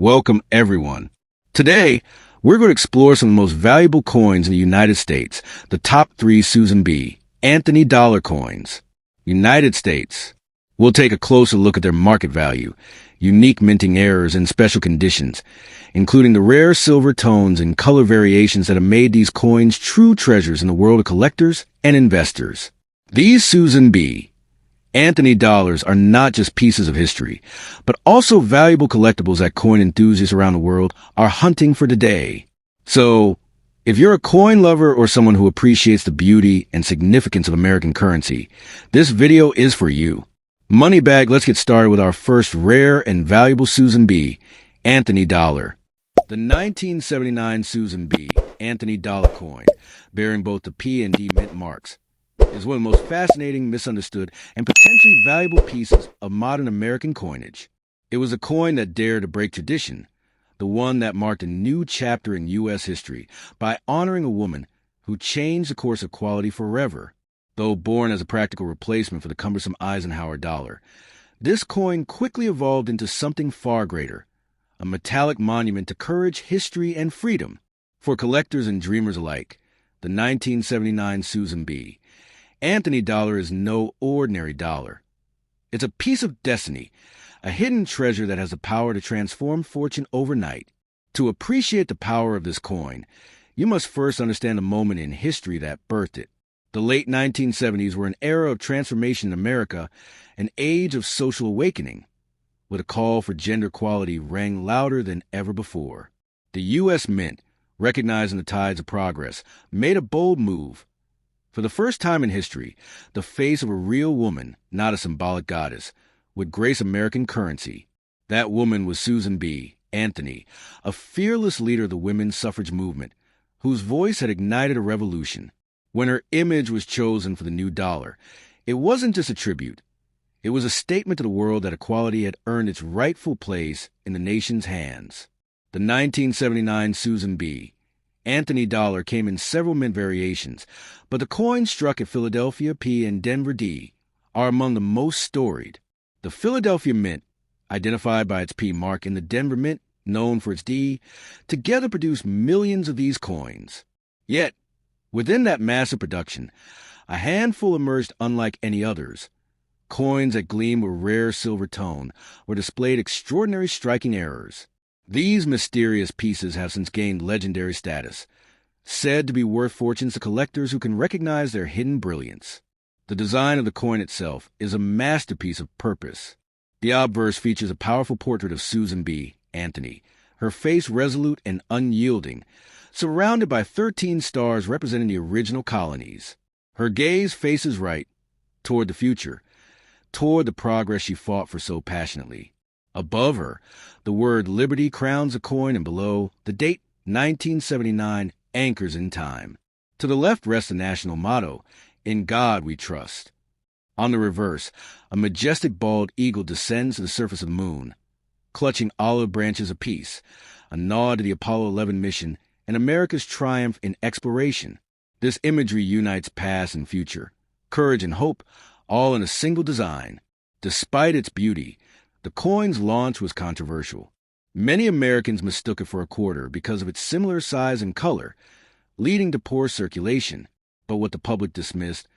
Welcome, everyone. Today, we're going to explore some of the most valuable coins in the United States, the top 3 Susan B. Anthony dollar coins. United States. We'll take a closer look at their market value, unique minting errors, and special conditions, including the rare silver tones and color variations that have made these coins true treasures in the world of collectors and investors. These Susan B. Anthony dollars are not just pieces of history, but also valuable collectibles that coin enthusiasts around the world are hunting for today. So, if you're a coin lover or someone who appreciates the beauty and significance of American currency, this video is for you. Moneybag, let's get started with our first rare and valuable Susan B. Anthony dollar. The 1979 Susan B. Anthony dollar coin, bearing both the P and D mint marks, is one of the most fascinating, misunderstood, and potentially valuable pieces of modern American coinage. It was a coin that dared to break tradition, the one that marked a new chapter in U.S. history by honoring a woman who changed the course of quality forever. Though born as a practical replacement for the cumbersome Eisenhower dollar, this coin quickly evolved into something far greater, a metallic monument to courage, history, and freedom. For collectors and dreamers alike, the 1979 Susan B. Anthony dollar is no ordinary dollar. It's a piece of destiny, a hidden treasure that has the power to transform fortune overnight. To appreciate the power of this coin, you must first understand the moment in history that birthed it. The late 1970s were an era of transformation in America, an age of social awakening, with a call for gender equality rang louder than ever before. The U.S. Mint, recognizing the tides of progress, made a bold move. For the first time in history, the face of a real woman, not a symbolic goddess, would grace American currency. That woman was Susan B. Anthony, a fearless leader of the women's suffrage movement, whose voice had ignited a revolution. When her image was chosen for the new dollar, it wasn't just a tribute. It was a statement to the world that equality had earned its rightful place in the nation's hands. The 1979 Susan B. Anthony dollar came in several mint variations, but the coins struck at Philadelphia P and Denver D are among the most storied. The Philadelphia Mint, identified by its P mark, and the Denver Mint, known for its D, together produced millions of these coins. Yet, within that massive production, a handful emerged unlike any others. Coins that gleam with rare silver tone or displayed extraordinary striking errors. These mysterious pieces have since gained legendary status, said to be worth fortunes to collectors who can recognize their hidden brilliance. The design of the coin itself is a masterpiece of purpose. The obverse features a powerful portrait of Susan B. Anthony, her face resolute and unyielding, surrounded by 13 stars representing the original colonies. Her gaze faces right, toward the future, toward the progress she fought for so passionately. Above her, the word Liberty crowns the coin, and below, the date 1979 anchors in time. To the left rests the national motto, "In God We Trust." On the reverse, a majestic bald eagle descends to the surface of the moon, clutching olive branches of peace, a nod to the Apollo 11 mission and America's triumph in exploration. This imagery unites past and future, courage and hope, all in a single design. Despite its beauty, the coin's launch was controversial. Many Americans mistook it for a quarter because of its similar size and color, leading to poor circulation. But what the public dismissed,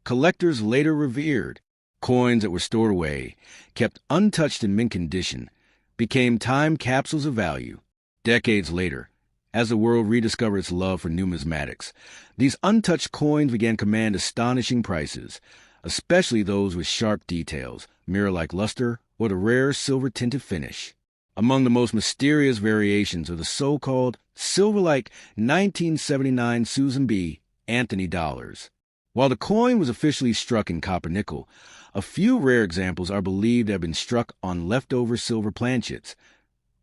collectors later revered. Coins that were stored away, kept untouched in mint condition, became time capsules of value. Decades later, as the world rediscovered its love for numismatics, these untouched coins began to command astonishing prices, especially those with sharp details, mirror-like luster, or the rare silver-tinted finish. Among the most mysterious variations are the so-called silver-like 1979 Susan B. Anthony dollars. While the coin was officially struck in copper-nickel, a few rare examples are believed to have been struck on leftover silver planchets,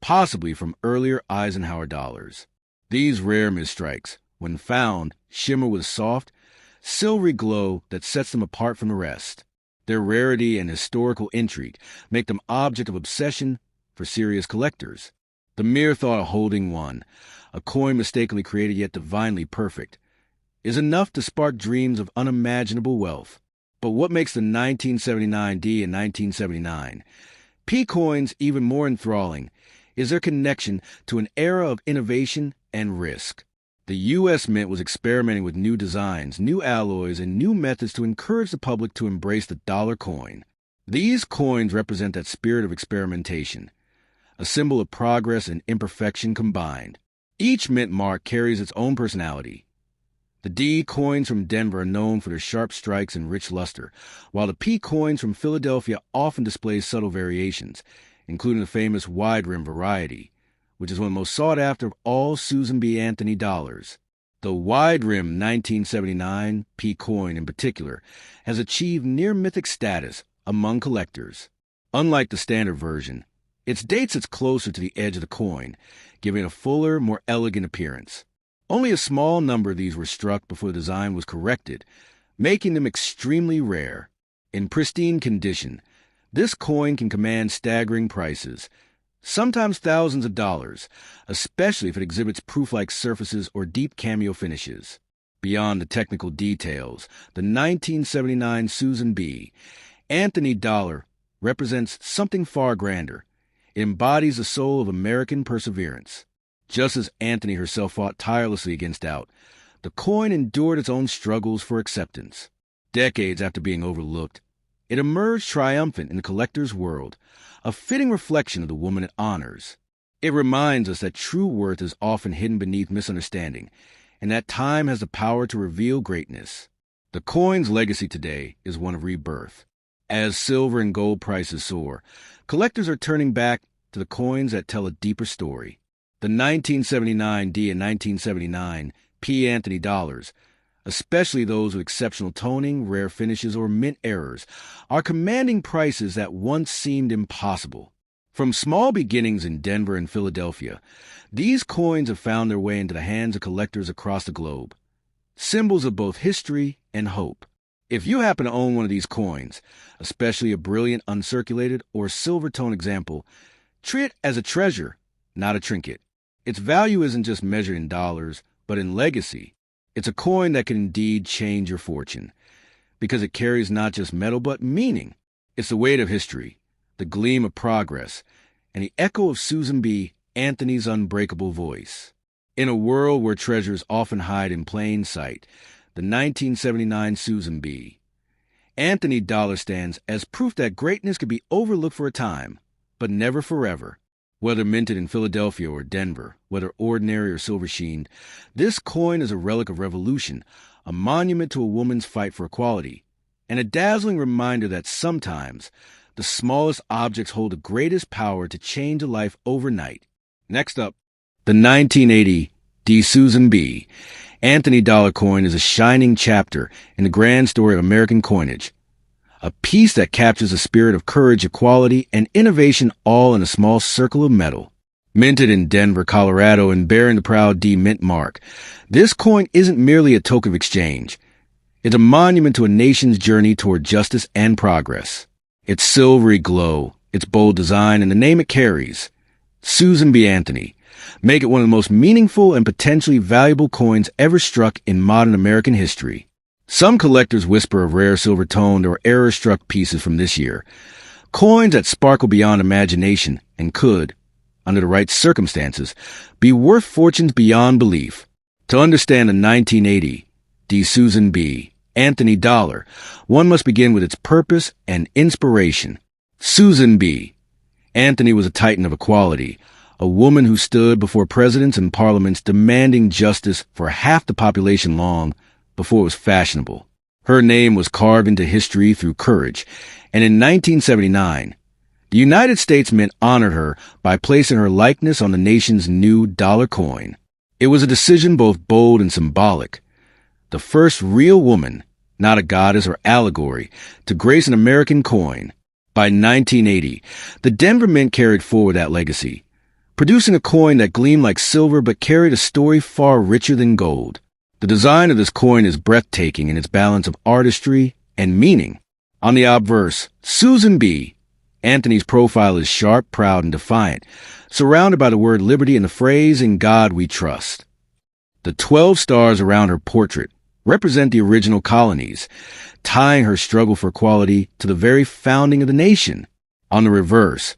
possibly from earlier Eisenhower dollars. These rare misstrikes, when found, shimmer with a soft, silvery glow that sets them apart from the rest. Their rarity and historical intrigue make them object of obsession for serious collectors. The mere thought of holding one, a coin mistakenly created yet divinely perfect, is enough to spark dreams of unimaginable wealth. But what makes the 1979 D and 1979 P coins even more enthralling is their connection to an era of innovation and risk. The U.S. Mint was experimenting with new designs, new alloys, and new methods to encourage the public to embrace the dollar coin. These coins represent that spirit of experimentation, a symbol of progress and imperfection combined. Each mint mark carries its own personality. The D coins from Denver are known for their sharp strikes and rich luster, while the P coins from Philadelphia often display subtle variations, including the famous wide rim variety, which is one of the most sought after of all Susan B. Anthony dollars. The wide rim 1979 P coin in particular has achieved near mythic status among collectors. Unlike the standard version, its date sits closer to the edge of the coin, giving it a fuller, more elegant appearance. Only a small number of these were struck before the design was corrected, making them extremely rare. In pristine condition, this coin can command staggering prices, sometimes thousands of dollars, especially if it exhibits proof-like surfaces or deep cameo finishes. Beyond the technical details, the 1979 Susan B. Anthony dollar represents something far grander. It embodies the soul of American perseverance. Just as Anthony herself fought tirelessly against doubt, the coin endured its own struggles for acceptance. Decades after being overlooked, it emerged triumphant in the collector's world, a fitting reflection of the woman it honors. It reminds us that true worth is often hidden beneath misunderstanding, and that time has the power to reveal greatness. The coin's legacy today is one of rebirth. As silver and gold prices soar, collectors are turning back to the coins that tell a deeper story. The 1979 D and 1979 P Anthony dollars, especially those with exceptional toning, rare finishes, or mint errors, are commanding prices that once seemed impossible. From small beginnings in Denver and Philadelphia, these coins have found their way into the hands of collectors across the globe, symbols of both history and hope. If you happen to own one of these coins, especially a brilliant uncirculated or silver tone example, treat it as a treasure, not a trinket. Its value isn't just measured in dollars, but in legacy. It's a coin that can indeed change your fortune, because it carries not just metal but meaning. It's the weight of history, the gleam of progress, and the echo of Susan B. Anthony's unbreakable voice. In a world where treasures often hide in plain sight, the 1979 Susan B. Anthony dollar stands as proof that greatness could be overlooked for a time, but never forever. Whether minted in Philadelphia or Denver, whether ordinary or silver-sheened, this coin is a relic of revolution, a monument to a woman's fight for equality, and a dazzling reminder that sometimes the smallest objects hold the greatest power to change a life overnight. Next up, the 1980 D. Susan B. Anthony dollar coin is a shining chapter in the grand story of American coinage, a piece that captures the spirit of courage, equality, and innovation all in a small circle of metal. Minted in Denver, Colorado, and bearing the proud D mint mark, this coin isn't merely a token of exchange. It's a monument to a nation's journey toward justice and progress. Its silvery glow, its bold design, and the name it carries, Susan B. Anthony, make it one of the most meaningful and potentially valuable coins ever struck in modern American history. Some collectors whisper of rare silver-toned or error-struck pieces from this year, coins that sparkle beyond imagination and could, under the right circumstances, be worth fortunes beyond belief. To understand the 1980 D. Susan B. Anthony dollar, one must begin with its purpose and inspiration. Susan B. Anthony was a titan of equality, a woman who stood before presidents and parliaments demanding justice for half the population long before it was fashionable. Her name was carved into history through courage, and in 1979, the United States Mint honored her by placing her likeness on the nation's new dollar coin. It was a decision both bold and symbolic. The first real woman, not a goddess or allegory, to grace an American coin. By 1980, the Denver Mint carried forward that legacy, producing a coin that gleamed like silver but carried a story far richer than gold. The design of this coin is breathtaking in its balance of artistry and meaning. On the obverse, Susan B. Anthony's profile is sharp, proud, and defiant, surrounded by the word liberty and the phrase, "In God we trust." The 12 stars around her portrait represent the original colonies, tying her struggle for equality to the very founding of the nation. On the reverse,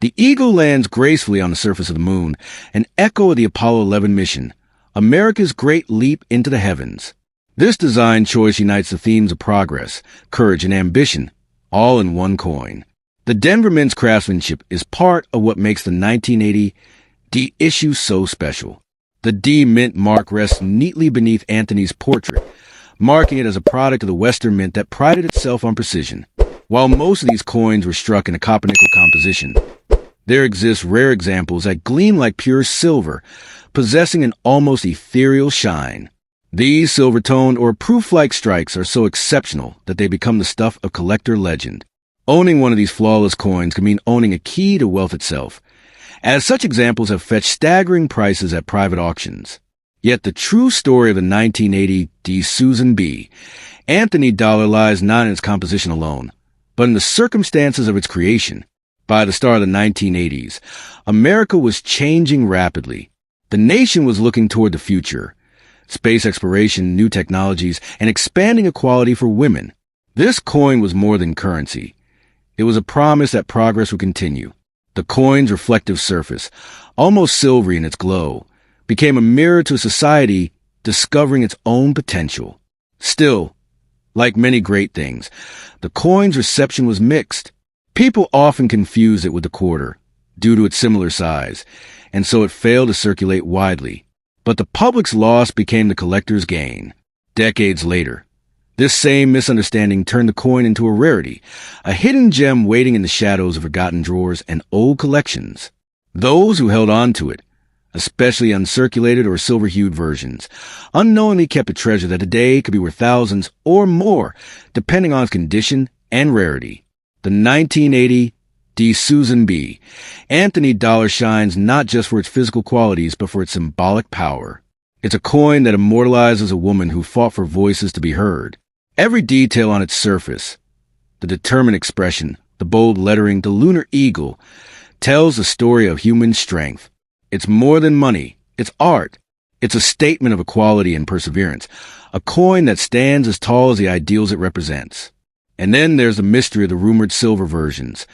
The Eagle lands gracefully on the surface of the moon, an echo of the Apollo 11 mission, America's great leap into the heavens. This design choice unites the themes of progress, courage, and ambition, all in one coin. The Denver Mint's craftsmanship is part of what makes the 1980 D issue so special. The D Mint mark rests neatly beneath Anthony's portrait, marking it as a product of the Western Mint that prided itself on precision. While most of these coins were struck in a copper-nickel composition, there exist rare examples that gleam like pure silver, possessing an almost ethereal shine. These silver-toned or proof-like strikes are so exceptional that they become the stuff of collector legend. Owning one of these flawless coins can mean owning a key to wealth itself, as such examples have fetched staggering prices at private auctions. Yet the true story of the 1980 D. Susan B. Anthony dollar lies not in its composition alone, but in the circumstances of its creation. By the start of the 1980s, America was changing rapidly. The nation was looking toward the future, space exploration, new technologies, and expanding equality for women. This coin was more than currency. It was a promise that progress would continue. The coin's reflective surface, almost silvery in its glow, became a mirror to a society discovering its own potential. Still, like many great things, the coin's reception was mixed. People often confused it with the quarter, due to its similar size, and so it failed to circulate widely. But the public's loss became the collector's gain. Decades later, this same misunderstanding turned the coin into a rarity, a hidden gem waiting in the shadows of forgotten drawers and old collections. Those who held on to it, especially uncirculated or silver-hued versions, unknowingly kept a treasure that today could be worth thousands or more, depending on its condition and rarity. The 1980 D. Susan B. Anthony dollar shines not just for its physical qualities, but for its symbolic power. It's a coin that immortalizes a woman who fought for voices to be heard. Every detail on its surface, the determined expression, the bold lettering, the lunar eagle, tells the story of human strength. It's more than money. It's art. It's a statement of equality and perseverance, a coin that stands as tall as the ideals it represents. And then there's the mystery of the rumored silver versions,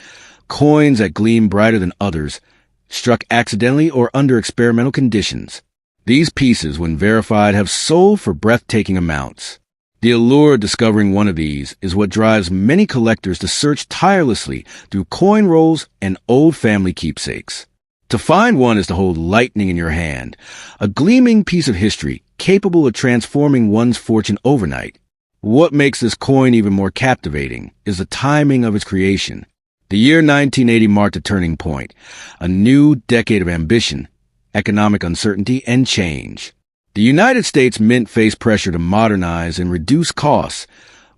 coins that gleam brighter than others, struck accidentally or under experimental conditions. These pieces, when verified, have sold for breathtaking amounts. The allure of discovering one of these is what drives many collectors to search tirelessly through coin rolls and old family keepsakes. To find one is to hold lightning in your hand, a gleaming piece of history capable of transforming one's fortune overnight. What makes this coin even more captivating is the timing of its creation. The year 1980 marked a turning point, a new decade of ambition, economic uncertainty, and change. The United States Mint faced pressure to modernize and reduce costs,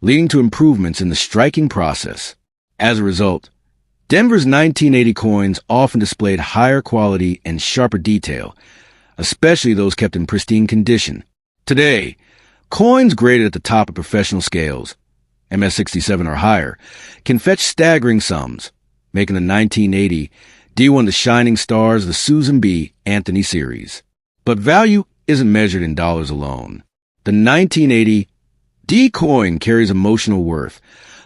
leading to improvements in the striking process. As a result, Denver's 1980 coins often displayed higher quality and sharper detail, especially those kept in pristine condition. Today, coins graded at the top of professional scales, MS-67 or higher, can fetch staggering sums, making the 1980 D one of the shining stars of the Susan B. Anthony series. But value isn't measured in dollars alone. The 1980 D coin carries emotional worth,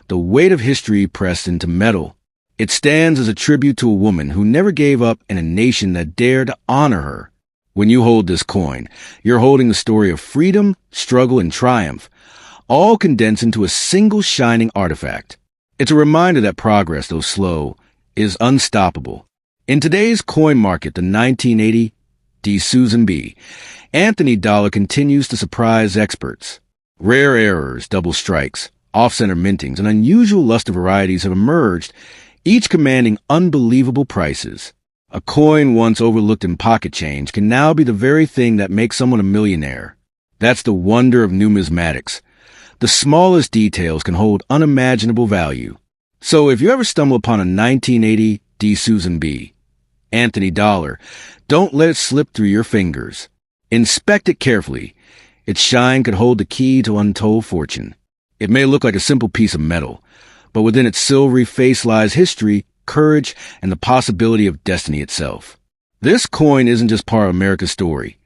the weight of history pressed into metal. It stands as a tribute to a woman who never gave up and a nation that dared to honor her. When you hold this coin, you're holding the story of freedom, struggle, and triumph, all condensed into a single shining artifact. It's a reminder that progress, though slow, is unstoppable. In today's coin market, the 1980 D. Susan B. Anthony dollar continues to surprise experts. Rare errors, double strikes, off-center mintings, and unusual luster varieties have emerged, each commanding unbelievable prices. A coin once overlooked in pocket change can now be the very thing that makes someone a millionaire. That's the wonder of numismatics. The smallest details can hold unimaginable value. So if you ever stumble upon a 1980 D. Susan B. Anthony dollar, don't let it slip through your fingers. Inspect it carefully. Its shine could hold the key to untold fortune. It may look like a simple piece of metal, but within its silvery face lies history, courage, and the possibility of destiny itself. This coin isn't just part of America's story.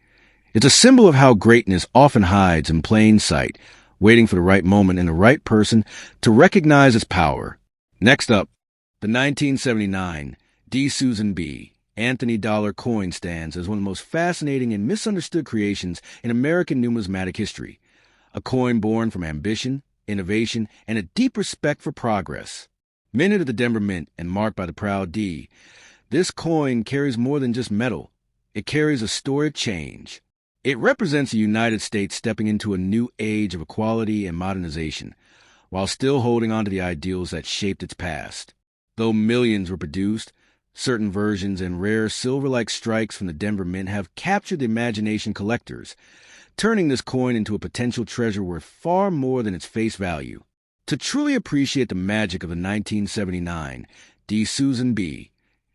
It's a symbol of how greatness often hides in plain sight, waiting for the right moment and the right person to recognize its power. Next up, the 1979 D. Susan B. Anthony Dollar coin stands as one of the most fascinating and misunderstood creations in American numismatic history. A coin born from ambition, innovation, and a deep respect for progress. Minted at the Denver Mint and marked by the proud D, this coin carries more than just metal. It carries a story of change. It represents the United States stepping into a new age of equality and modernization, while still holding on to the ideals that shaped its past. Though millions were produced, certain versions and rare silver-like strikes from the Denver Mint have captured the imagination collectors, turning this coin into a potential treasure worth far more than its face value. To truly appreciate the magic of the 1979 D. Susan B.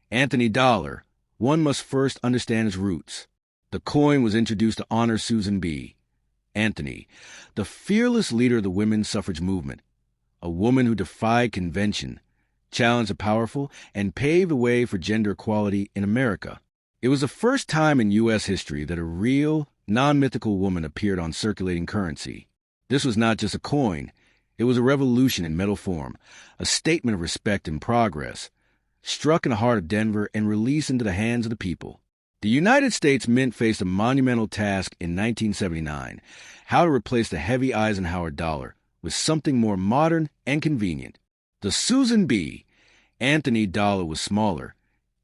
Anthony Dollar, one must first understand its roots. The coin was introduced to honor Susan B. Anthony, the fearless leader of the women's suffrage movement, a woman who defied convention, challenged the powerful, and paved the way for gender equality in America. It was the first time in U.S. history that a real, non-mythical woman appeared on circulating currency. This was not just a coin. It was a revolution in metal form, a statement of respect and progress, struck in the heart of Denver and released into the hands of the people. The United States Mint faced a monumental task in 1979, how to replace the heavy Eisenhower dollar with something more modern and convenient. The Susan B. Anthony dollar was smaller,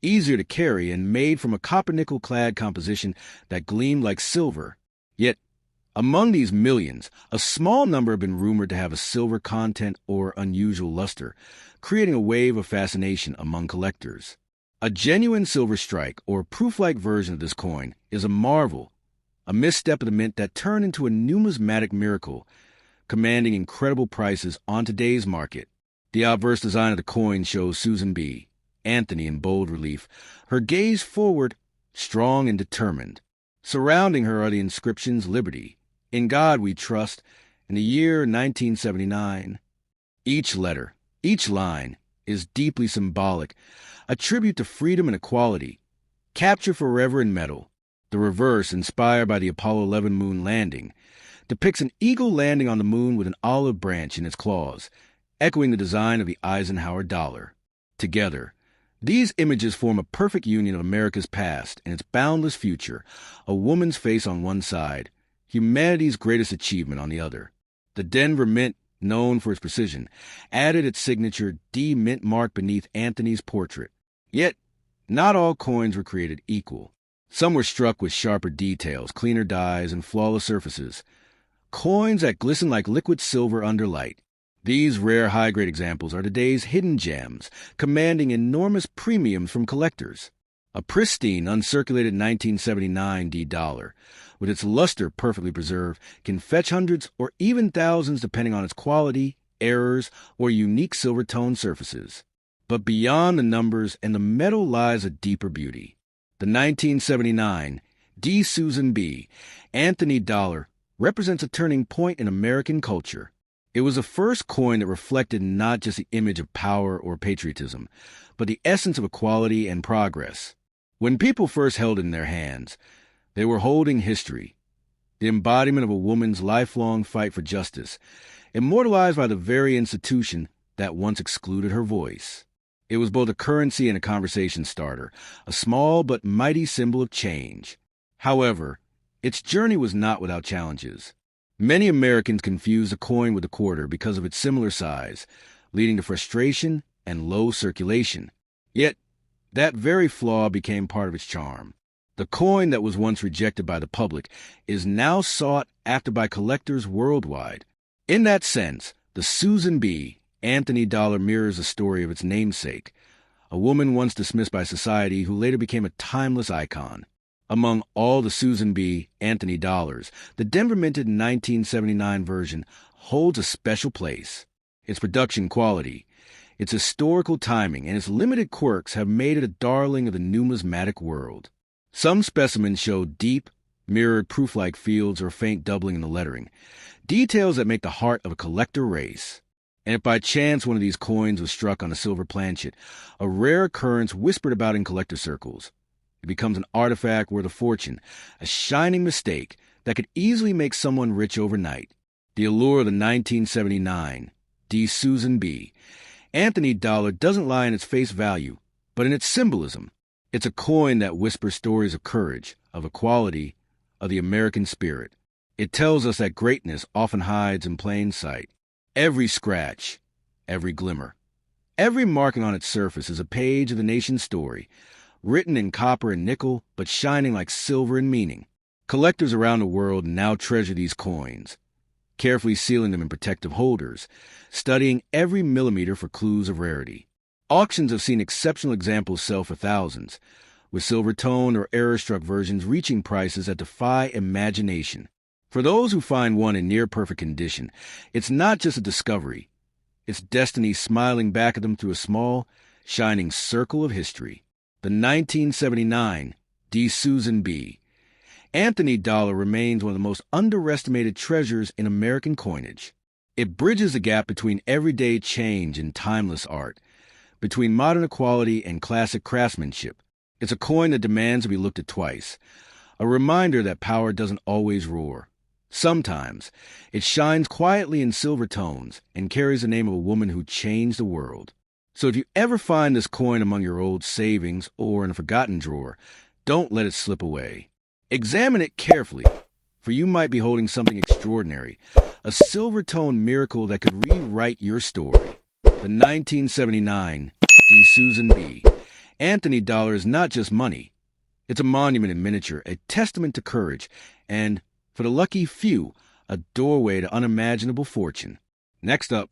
easier to carry, and made from a copper-nickel-clad composition that gleamed like silver. Yet, among these millions, a small number have been rumored to have a silver content or unusual luster, creating a wave of fascination among collectors. A genuine silver strike, or proof-like version of this coin, is a marvel, a misstep of the mint that turned into a numismatic miracle, commanding incredible prices on today's market. The obverse design of the coin shows Susan B. Anthony in bold relief, her gaze forward, strong and determined. Surrounding her are the inscriptions Liberty, In God We Trust, and the year 1979. Each letter, each line, is deeply symbolic, a tribute to freedom and equality, captured forever in metal. The reverse, inspired by the Apollo 11 moon landing, depicts an eagle landing on the moon with an olive branch in its claws, echoing the design of the Eisenhower dollar. Together, these images form a perfect union of America's past and its boundless future, a woman's face on one side, humanity's greatest achievement on the other. The Denver Mint, known for its precision, added its signature D Mint mark beneath Anthony's portrait. Yet, not all coins were created equal. Some were struck with sharper details, cleaner dyes, and flawless surfaces. Coins that glisten like liquid silver under light. These rare high-grade examples are today's hidden gems, commanding enormous premiums from collectors. A pristine, uncirculated 1979 D dollar, with its luster perfectly preserved, can fetch hundreds or even thousands depending on its quality, errors, or unique silver-toned surfaces. But beyond the numbers and the metal lies a deeper beauty. The 1979 D. Susan B. Anthony dollar represents a turning point in American culture. It was the first coin that reflected not just the image of power or patriotism, but the essence of equality and progress. When people first held it in their hands, they were holding history, the embodiment of a woman's lifelong fight for justice, immortalized by the very institution that once excluded her voice. It was both a currency and a conversation starter, a small but mighty symbol of change. However, its journey was not without challenges. Many Americans confuse the coin with a quarter because of its similar size, leading to frustration and low circulation. Yet, that very flaw became part of its charm. The coin that was once rejected by the public is now sought after by collectors worldwide. In that sense, the Susan B. Anthony dollar mirrors the story of its namesake, a woman once dismissed by society who later became a timeless icon. Among all the Susan B. Anthony dollars, the Denver minted 1979 version holds a special place. Its production quality, its historical timing, and its limited quirks have made it a darling of the numismatic world. Some specimens show deep, mirrored proof-like fields or faint doubling in the lettering, details that make the heart of a collector race. And if by chance one of these coins was struck on a silver planchet, a rare occurrence whispered about in collector circles, it becomes an artifact worth a fortune, a shining mistake that could easily make someone rich overnight. The allure of the 1979 D. Susan B. Anthony dollar doesn't lie in its face value, but in its symbolism. It's a coin that whispers stories of courage, of equality, of the American spirit. It tells us that greatness often hides in plain sight. Every scratch, every glimmer, every marking on its surface is a page of the nation's story, written in copper and nickel, but shining like silver in meaning. Collectors around the world now treasure these coins, carefully sealing them in protective holders, studying every millimeter for clues of rarity. Auctions have seen exceptional examples sell for thousands, with silver-toned or error-struck versions reaching prices that defy imagination. For those who find one in near-perfect condition, it's not just a discovery. It's destiny smiling back at them through a small, shining circle of history. The 1979 D. Susan B. Anthony dollar remains one of the most underestimated treasures in American coinage. It bridges the gap between everyday change and timeless art, between modern equality and classic craftsmanship. It's a coin that demands to be looked at twice, a reminder that power doesn't always roar. Sometimes it shines quietly in silver tones and carries the name of a woman who changed the world. So if you ever find this coin among your old savings or in a forgotten drawer, don't let it slip away. Examine it carefully, for you might be holding something extraordinary, a silver-toned miracle that could rewrite your story. The 1979 D. Susan B. Anthony dollar is not just money. It's a monument in miniature, a testament to courage, and, for the lucky few, a doorway to unimaginable fortune. Next up,